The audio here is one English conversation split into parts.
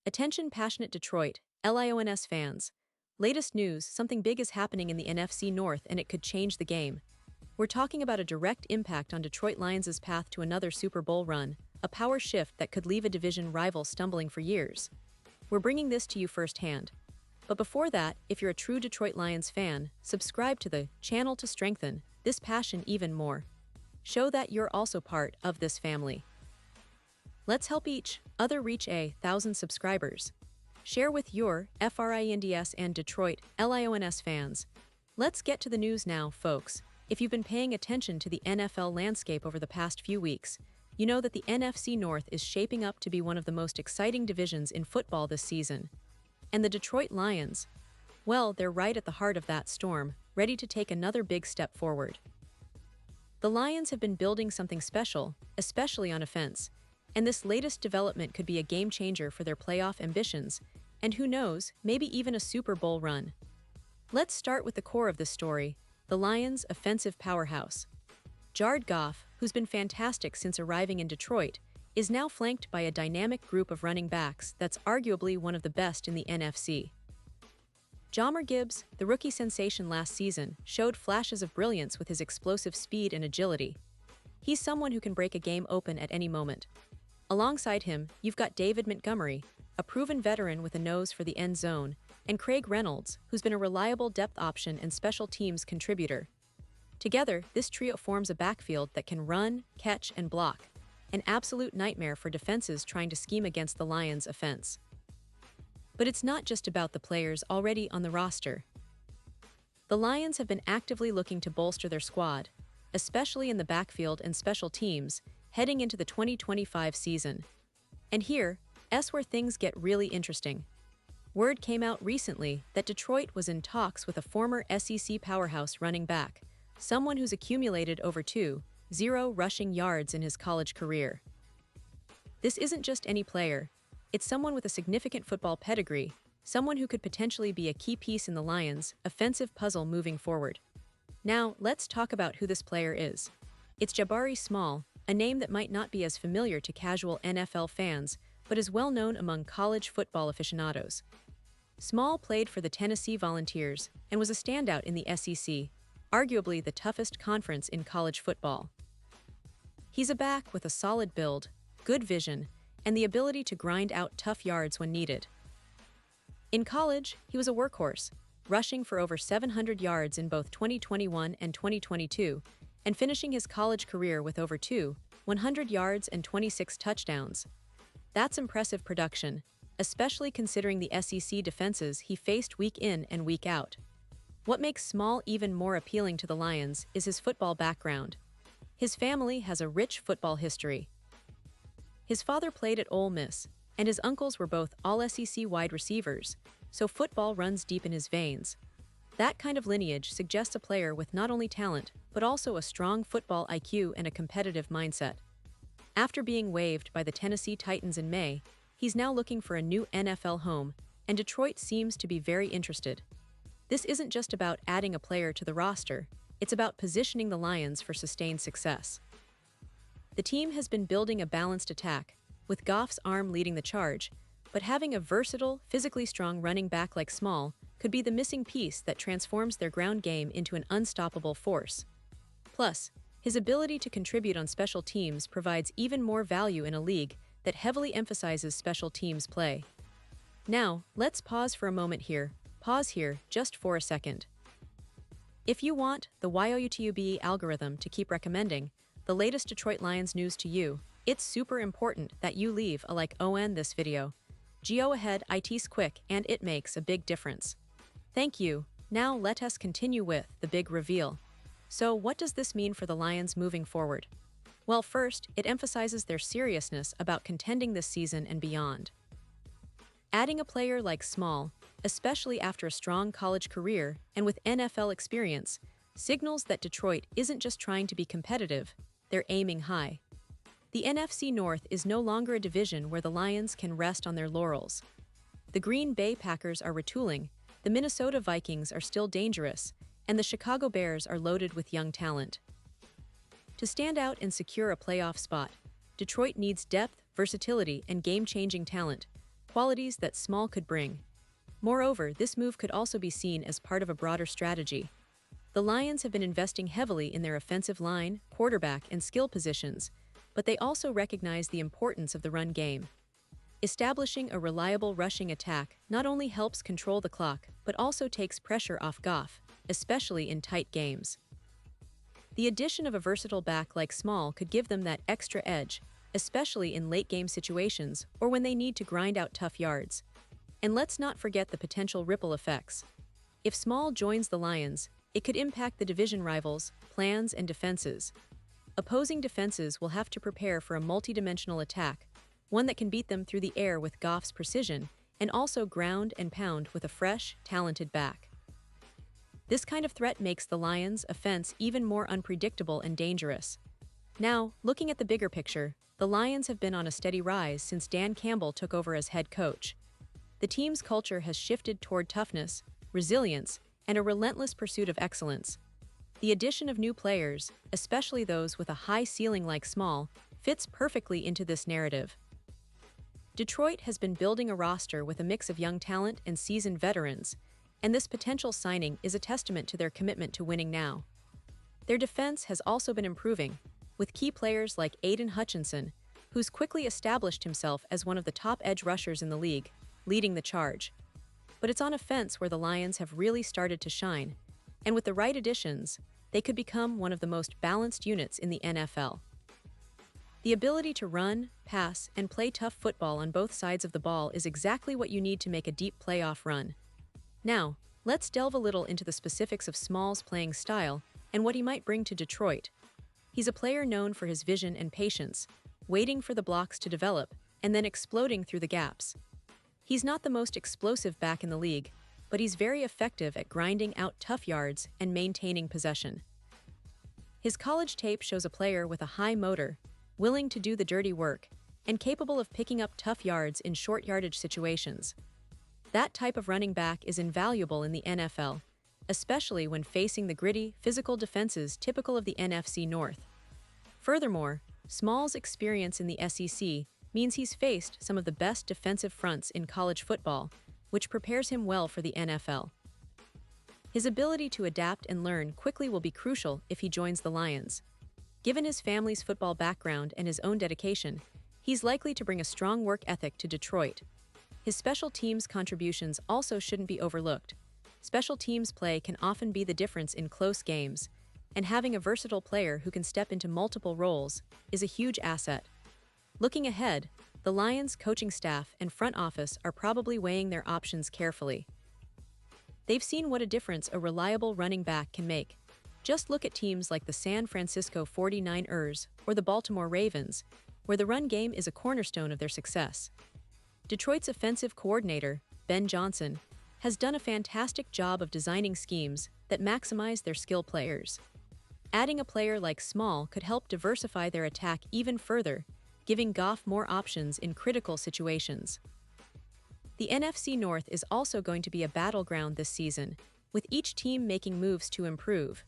Attention passionate Detroit, Lions fans. Latest news, something big is happening in the NFC North and it could change the game. We're talking about a direct impact on Detroit Lions' path to another Super Bowl run, a power shift that could leave a division rival stumbling for years. We're bringing this to you firsthand. But before that, if you're a true Detroit Lions fan, subscribe to the channel to strengthen this passion even more. Show that you're also part of this family. Let's help each other reach 1,000 subscribers. Share with your FRINDS and Detroit Lions fans. Let's get to the news now, folks. If you've been paying attention to the NFL landscape over the past few weeks, you know that the NFC North is shaping up to be one of the most exciting divisions in football this season. And the Detroit Lions, well, they're right at the heart of that storm, ready to take another big step forward. The Lions have been building something special, especially on offense, and this latest development could be a game changer for their playoff ambitions, and who knows, maybe even a Super Bowl run. Let's start with the core of this story, the Lions' offensive powerhouse. Jared Goff, who's been fantastic since arriving in Detroit, is now flanked by a dynamic group of running backs that's arguably one of the best in the NFC. Jahmyr Gibbs, the rookie sensation last season, showed flashes of brilliance with his explosive speed and agility. He's someone who can break a game open at any moment. Alongside him, you've got David Montgomery, a proven veteran with a nose for the end zone, and Craig Reynolds, who's been a reliable depth option and special teams contributor. Together, this trio forms a backfield that can run, catch, and block, an absolute nightmare for defenses trying to scheme against the Lions' offense. But it's not just about the players already on the roster. The Lions have been actively looking to bolster their squad, especially in the backfield and special teams, heading into the 2025 season. And here's where things get really interesting. Word came out recently that Detroit was in talks with a former SEC powerhouse running back, someone who's accumulated over 2,000 rushing yards in his college career. This isn't just any player, it's someone with a significant football pedigree, someone who could potentially be a key piece in the Lions' offensive puzzle moving forward. Now, let's talk about who this player is. It's Jabari Small, a name that might not be as familiar to casual NFL fans, but is well known among college football aficionados. Small played for the Tennessee Volunteers and was a standout in the SEC, arguably the toughest conference in college football. He's a back with a solid build, good vision, and the ability to grind out tough yards when needed. In college, he was a workhorse, rushing for over 700 yards in both 2021 and 2022, and finishing his college career with over 100 yards and 26 touchdowns. That's impressive production, especially considering the SEC defenses he faced week in and week out. What makes Small even more appealing to the Lions is his football background. His family has a rich football history. His father played at Ole Miss, and his uncles were both all-SEC wide receivers, so football runs deep in his veins. That kind of lineage suggests a player with not only talent, but also a strong football IQ and a competitive mindset. After being waived by the Tennessee Titans in May, he's now looking for a new NFL home, and Detroit seems to be very interested. This isn't just about adding a player to the roster, it's about positioning the Lions for sustained success. The team has been building a balanced attack, with Goff's arm leading the charge, but having a versatile, physically strong running back like Small could be the missing piece that transforms their ground game into an unstoppable force. Plus, his ability to contribute on special teams provides even more value in a league that heavily emphasizes special teams play. Now, let's pause for a moment here. Pause here just for a second. If you want the YouTube algorithm to keep recommending the latest Detroit Lions news to you, it's super important that you leave a like on this video. Go ahead, it's quick and it makes a big difference. Thank you. Now let us continue with the big reveal. So what does this mean for the Lions moving forward? Well, first, it emphasizes their seriousness about contending this season and beyond. Adding a player like Small, especially after a strong college career and with NFL experience, signals that Detroit isn't just trying to be competitive, they're aiming high. The NFC North is no longer a division where the Lions can rest on their laurels. The Green Bay Packers are retooling, the Minnesota Vikings are still dangerous, and the Chicago Bears are loaded with young talent. To stand out and secure a playoff spot, Detroit needs depth, versatility, and game-changing talent, qualities that Small could bring. Moreover, this move could also be seen as part of a broader strategy. The Lions have been investing heavily in their offensive line, quarterback, and skill positions, but they also recognize the importance of the run game. Establishing a reliable rushing attack not only helps control the clock, but also takes pressure off Goff, especially in tight games. The addition of a versatile back like Small could give them that extra edge, especially in late-game situations or when they need to grind out tough yards. And let's not forget the potential ripple effects. If Small joins the Lions, it could impact the division rivals, plans, and defenses. Opposing defenses will have to prepare for a multidimensional attack, one that can beat them through the air with Goff's precision and also ground and pound with a fresh, talented back. This kind of threat makes the Lions' offense even more unpredictable and dangerous. Now, looking at the bigger picture, the Lions have been on a steady rise since Dan Campbell took over as head coach. The team's culture has shifted toward toughness, resilience, and a relentless pursuit of excellence. The addition of new players, especially those with a high ceiling like Small, fits perfectly into this narrative. Detroit has been building a roster with a mix of young talent and seasoned veterans, and this potential signing is a testament to their commitment to winning now. Their defense has also been improving, with key players like Aiden Hutchinson, who's quickly established himself as one of the top edge rushers in the league, leading the charge. But it's on offense where the Lions have really started to shine, and with the right additions, they could become one of the most balanced units in the NFL. The ability to run, pass, and play tough football on both sides of the ball is exactly what you need to make a deep playoff run. Now, let's delve a little into the specifics of Small's playing style and what he might bring to Detroit. He's a player known for his vision and patience, waiting for the blocks to develop and then exploding through the gaps. He's not the most explosive back in the league, but he's very effective at grinding out tough yards and maintaining possession. His college tape shows a player with a high motor, willing to do the dirty work, and capable of picking up tough yards in short yardage situations. That type of running back is invaluable in the NFL, especially when facing the gritty, physical defenses typical of the NFC North. Furthermore, Small's experience in the SEC means he's faced some of the best defensive fronts in college football, which prepares him well for the NFL. His ability to adapt and learn quickly will be crucial if he joins the Lions. Given his family's football background and his own dedication, he's likely to bring a strong work ethic to Detroit. His special teams contributions also shouldn't be overlooked. Special teams play can often be the difference in close games, and having a versatile player who can step into multiple roles is a huge asset. Looking ahead, the Lions' coaching staff and front office are probably weighing their options carefully. They've seen what a difference a reliable running back can make. Just look at teams like the San Francisco 49ers or the Baltimore Ravens, where the run game is a cornerstone of their success. Detroit's offensive coordinator, Ben Johnson, has done a fantastic job of designing schemes that maximize their skill players. Adding a player like Small could help diversify their attack even further, giving Goff more options in critical situations. The NFC North is also going to be a battleground this season, with each team making moves to improve.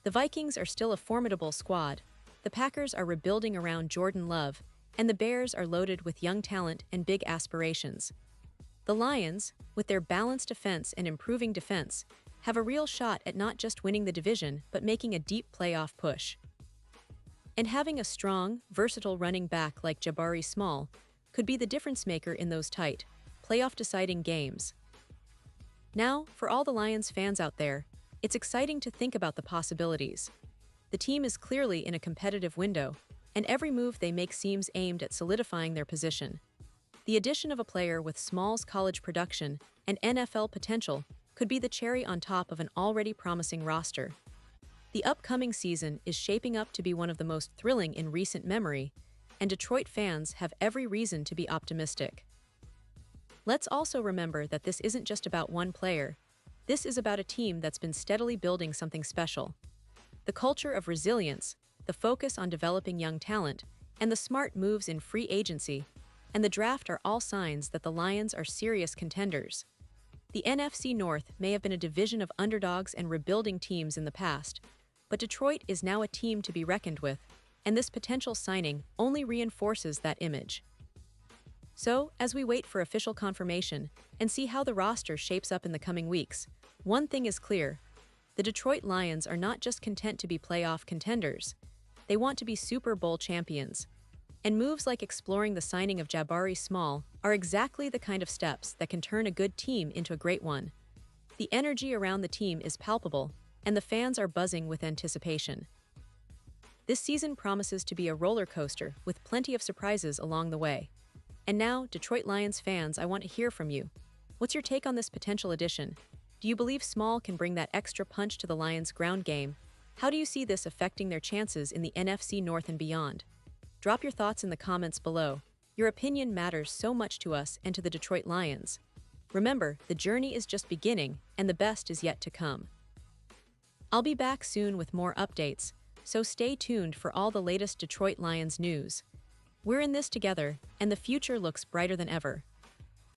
The Vikings are still a formidable squad, the Packers are rebuilding around Jordan Love, and the Bears are loaded with young talent and big aspirations. The Lions, with their balanced offense and improving defense, have a real shot at not just winning the division but making a deep playoff push. And having a strong, versatile running back like Jabari Small could be the difference maker in those tight, playoff-deciding games. Now, for all the Lions fans out there, it's exciting to think about the possibilities. The team is clearly in a competitive window, and every move they make seems aimed at solidifying their position. The addition of a player with Small's college production and NFL potential could be the cherry on top of an already promising roster. The upcoming season is shaping up to be one of the most thrilling in recent memory, and Detroit fans have every reason to be optimistic. Let's also remember that this isn't just about one player. This is about a team that's been steadily building something special. The culture of resilience, the focus on developing young talent, and the smart moves in free agency and the draft are all signs that the Lions are serious contenders. The NFC North may have been a division of underdogs and rebuilding teams in the past, but Detroit is now a team to be reckoned with, and this potential signing only reinforces that image. So, as we wait for official confirmation and see how the roster shapes up in the coming weeks, one thing is clear. The Detroit Lions are not just content to be playoff contenders. They want to be Super Bowl champions. And moves like exploring the signing of Jabari Small are exactly the kind of steps that can turn a good team into a great one. The energy around the team is palpable, and the fans are buzzing with anticipation. This season promises to be a roller coaster with plenty of surprises along the way. And now, Detroit Lions fans, I want to hear from you. What's your take on this potential addition? Do you believe Small can bring that extra punch to the Lions' ground game? How do you see this affecting their chances in the NFC North and beyond? Drop your thoughts in the comments below. Your opinion matters so much to us and to the Detroit Lions. Remember, the journey is just beginning, and the best is yet to come. I'll be back soon with more updates, so stay tuned for all the latest Detroit Lions news. We're in this together, and the future looks brighter than ever.